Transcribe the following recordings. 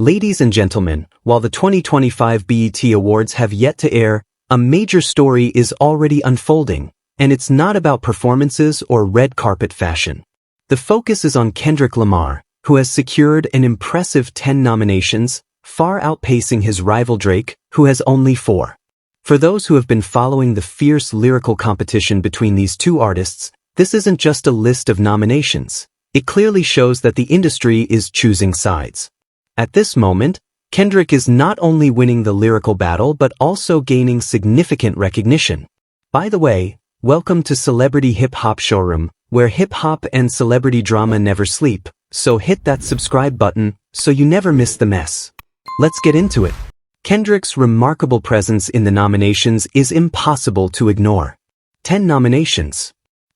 Ladies and gentlemen, while the 2025 BET Awards have yet to air, a major story is already unfolding, and it's not about performances or red carpet fashion. The focus is on Kendrick Lamar, who has secured an impressive 10 nominations, far outpacing his rival Drake, who has only 4. For those who have been following the fierce lyrical competition between these two artists, this isn't just a list of nominations. It clearly shows that the industry is choosing sides. At this moment, Kendrick is not only winning the lyrical battle but also gaining significant recognition. By the way, welcome to Celebrity Hip Hop Showroom, where hip hop and celebrity drama never sleep, so hit that subscribe button so you never miss the mess. Let's get into it. Kendrick's remarkable presence in the nominations is impossible to ignore. 10 nominations.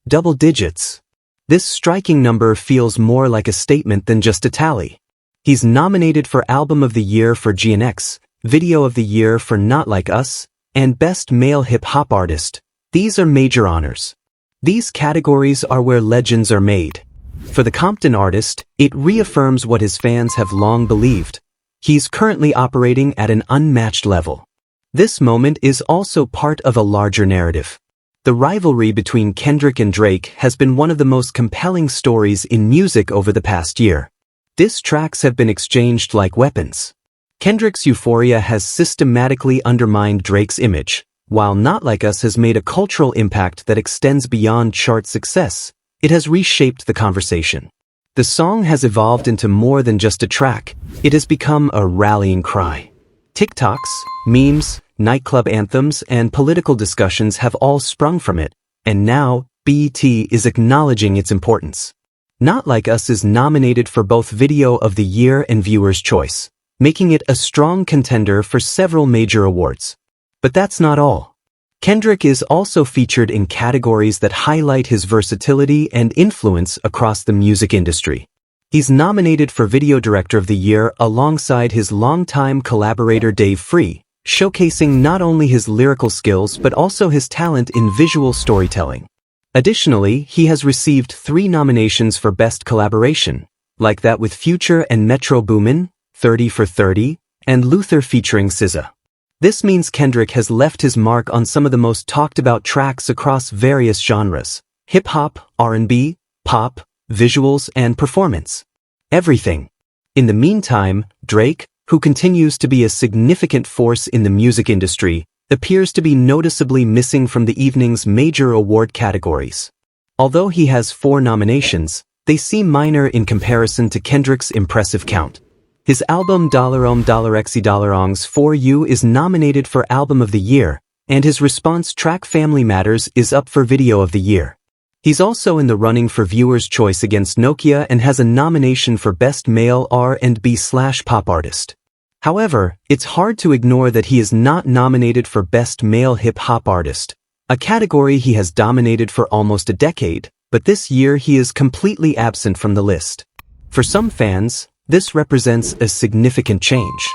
Double digits. This striking number feels more like a statement than just a tally. He's nominated for Album of the Year for GNX, Video of the Year for Not Like Us, and Best Male Hip Hop Artist. These are major honors. These categories are where legends are made. For the Compton artist, it reaffirms what his fans have long believed. He's currently operating at an unmatched level. This moment is also part of a larger narrative. The rivalry between Kendrick and Drake has been one of the most compelling stories in music over the past year. Diss tracks have been exchanged like weapons. Kendrick's Euphoria has systematically undermined Drake's image, while Not Like Us has made a cultural impact that extends beyond chart success. It has reshaped the conversation. The song has evolved into more than just a track. It has become a rallying cry. TikToks, memes, nightclub anthems, and political discussions have all sprung from it, and now BET is acknowledging its importance. Not Like Us is nominated for both Video of the Year and Viewer's Choice, making it a strong contender for several major awards. But that's not all. Kendrick is also featured in categories that highlight his versatility and influence across the music industry. He's nominated for Video Director of the Year alongside his longtime collaborator Dave Free, showcasing not only his lyrical skills but also his talent in visual storytelling. Additionally, he has received 3 nominations for Best Collaboration, like that with Future and Metro Boomin, 30 for 30, and Luther featuring SZA. This means Kendrick has left his mark on some of the most talked about tracks across various genres: hip-hop, R&B, pop, visuals, and performance. Everything. In the meantime, Drake, who continues to be a significant force in the music industry, appears to be noticeably missing from the evening's major award categories. Although he has 4 nominations, they seem minor in comparison to Kendrick's impressive count. His album $$XY For You is nominated for Album of the Year, and his response track Family Matters is up for Video of the Year. He's also in the running for Viewer's Choice against Nokia and has a nomination for Best Male R&B/Pop Artist. However, it's hard to ignore that he is not nominated for Best Male Hip Hop Artist, a category he has dominated for almost a decade, but this year he is completely absent from the list. For some fans, this represents a significant change.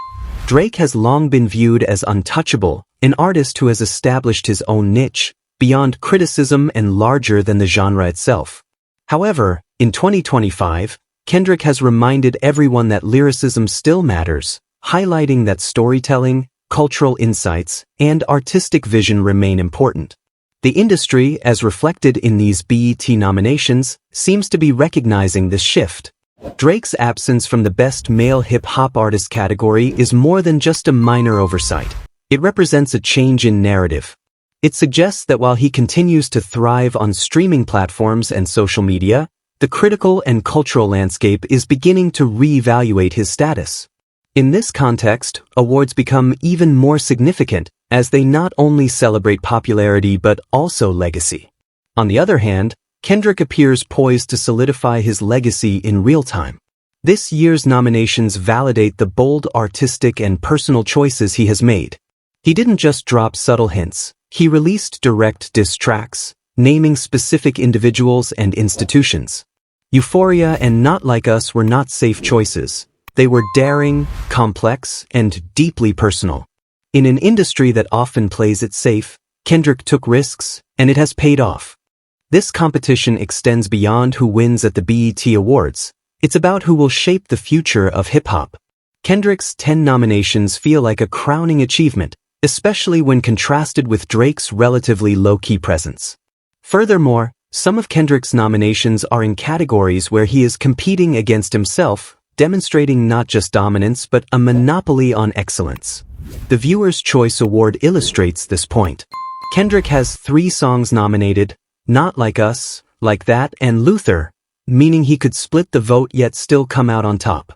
Drake has long been viewed as untouchable, an artist who has established his own niche, beyond criticism and larger than the genre itself. However, in 2025, Kendrick has reminded everyone that lyricism still matters, highlighting that storytelling, cultural insights, and artistic vision remain important. The industry, as reflected in these BET nominations, seems to be recognizing this shift. Drake's absence from the Best Male Hip Hop Artist category is more than just a minor oversight. It represents a change in narrative. It suggests that while he continues to thrive on streaming platforms and social media, the critical and cultural landscape is beginning to reevaluate his status. In this context, awards become even more significant, as they not only celebrate popularity but also legacy. On the other hand, Kendrick appears poised to solidify his legacy in real time. This year's nominations validate the bold artistic and personal choices he has made. He didn't just drop subtle hints, he released direct diss tracks, naming specific individuals and institutions. Euphoria and Not Like Us were not safe choices. They were daring, complex, and deeply personal. In an industry that often plays it safe, Kendrick took risks, and it has paid off. This competition extends beyond who wins at the BET Awards. It's about who will shape the future of hip-hop. Kendrick's 10 nominations feel like a crowning achievement, especially when contrasted with Drake's relatively low-key presence. Furthermore, some of Kendrick's nominations are in categories where he is competing against himself, demonstrating not just dominance but a monopoly on excellence. The Viewer's Choice Award illustrates this point. Kendrick has 3 songs nominated, Not Like Us, Like That, and Luther, meaning he could split the vote yet still come out on top.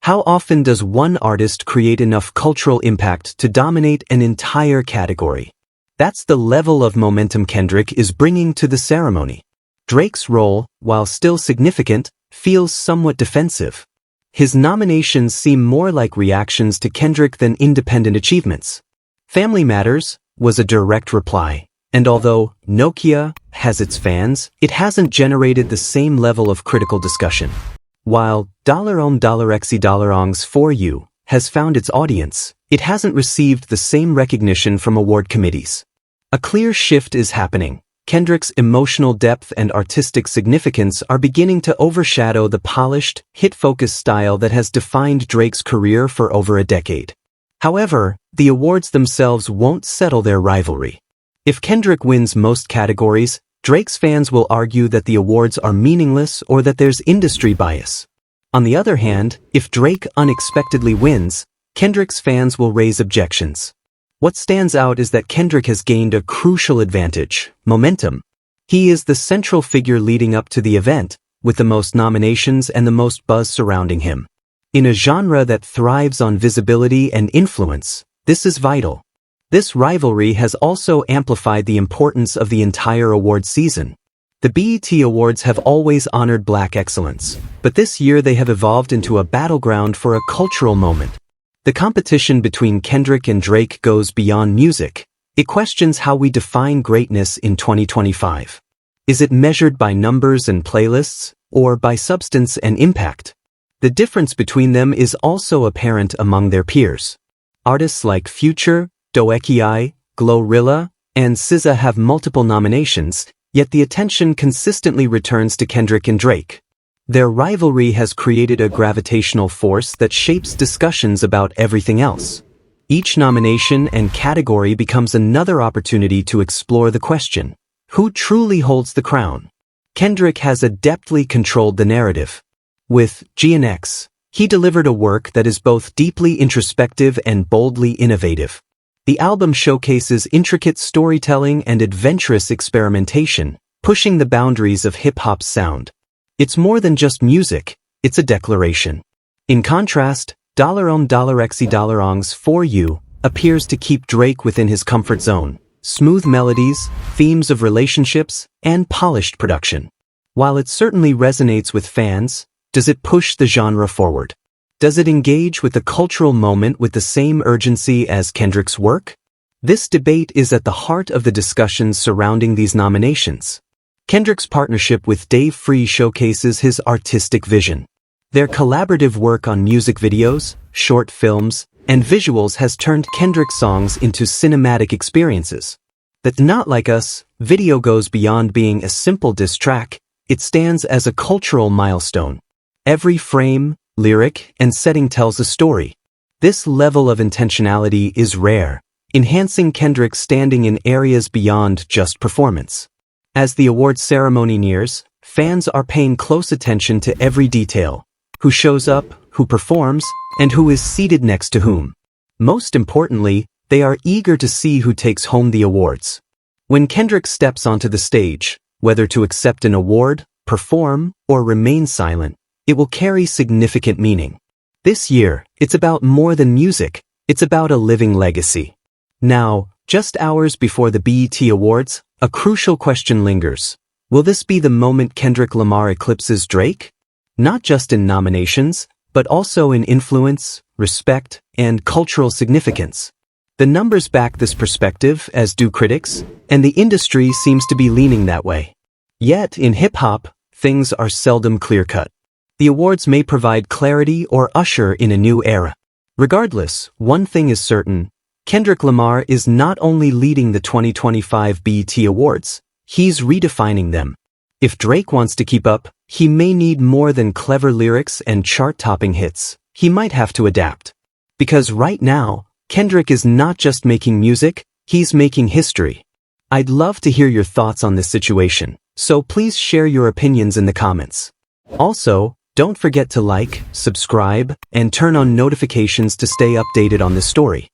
How often does one artist create enough cultural impact to dominate an entire category? That's the level of momentum Kendrick is bringing to the ceremony. Drake's role, while still significant, feels somewhat defensive. His nominations seem more like reactions to Kendrick than independent achievements. Family Matters was a direct reply, and although Nokia has its fans, it hasn't generated the same level of critical discussion. While $$$$XY For You has found its audience, it hasn't received the same recognition from award committees. A clear shift is happening. Kendrick's emotional depth and artistic significance are beginning to overshadow the polished, hit-focused style that has defined Drake's career for over a decade. However, the awards themselves won't settle their rivalry. If Kendrick wins most categories, Drake's fans will argue that the awards are meaningless or that there's industry bias. On the other hand, if Drake unexpectedly wins, Kendrick's fans will raise objections. What stands out is that Kendrick has gained a crucial advantage: momentum. He is the central figure leading up to the event, with the most nominations and the most buzz surrounding him. In a genre that thrives on visibility and influence, this is vital. This rivalry has also amplified the importance of the entire award season. The BET Awards have always honored Black excellence, but this year they have evolved into a battleground for a cultural moment. The competition between Kendrick and Drake goes beyond music. It questions how we define greatness in 2025. Is it measured by numbers and playlists, or by substance and impact? The difference between them is also apparent among their peers. Artists like Future, Doekiai, Glorilla, and SZA have multiple nominations, yet the attention consistently returns to Kendrick and Drake. Their rivalry has created a gravitational force that shapes discussions about everything else. Each nomination and category becomes another opportunity to explore the question: who truly holds the crown? Kendrick has adeptly controlled the narrative. With GNX, he delivered a work that is both deeply introspective and boldly innovative. The album showcases intricate storytelling and adventurous experimentation, pushing the boundaries of hip-hop's sound. It's more than just music, it's a declaration. In contrast, $$$$XY For You appears to keep Drake within his comfort zone: smooth melodies, themes of relationships, and polished production. While it certainly resonates with fans, does it push the genre forward? Does it engage with the cultural moment with the same urgency as Kendrick's work? This debate is at the heart of the discussions surrounding these nominations. Kendrick's partnership with Dave Free showcases his artistic vision. Their collaborative work on music videos, short films, and visuals has turned Kendrick's songs into cinematic experiences. The Not Like Us video goes beyond being a simple diss track. It stands as a cultural milestone. Every frame, lyric, and setting tells a story. This level of intentionality is rare, enhancing Kendrick's standing in areas beyond just performance. As the awards ceremony nears, fans are paying close attention to every detail: who shows up, who performs, and who is seated next to whom. Most importantly, they are eager to see who takes home the awards. When Kendrick steps onto the stage, whether to accept an award, perform, or remain silent, it will carry significant meaning. This year, it's about more than music, it's about a living legacy. Now, just hours before the BET Awards, a crucial question lingers. Will this be the moment Kendrick Lamar eclipses Drake? Not just in nominations, but also in influence, respect, and cultural significance. The numbers back this perspective, as do critics, and the industry seems to be leaning that way. Yet, in hip-hop, things are seldom clear-cut. The awards may provide clarity or usher in a new era. Regardless, one thing is certain: Kendrick Lamar is not only leading the 2025 BET Awards, he's redefining them. If Drake wants to keep up, he may need more than clever lyrics and chart-topping hits. he might have to adapt. Because right now, Kendrick is not just making music, he's making history. I'd love to hear your thoughts on this situation, so please share your opinions in the comments. Also, don't forget to like, subscribe, and turn on notifications to stay updated on this story.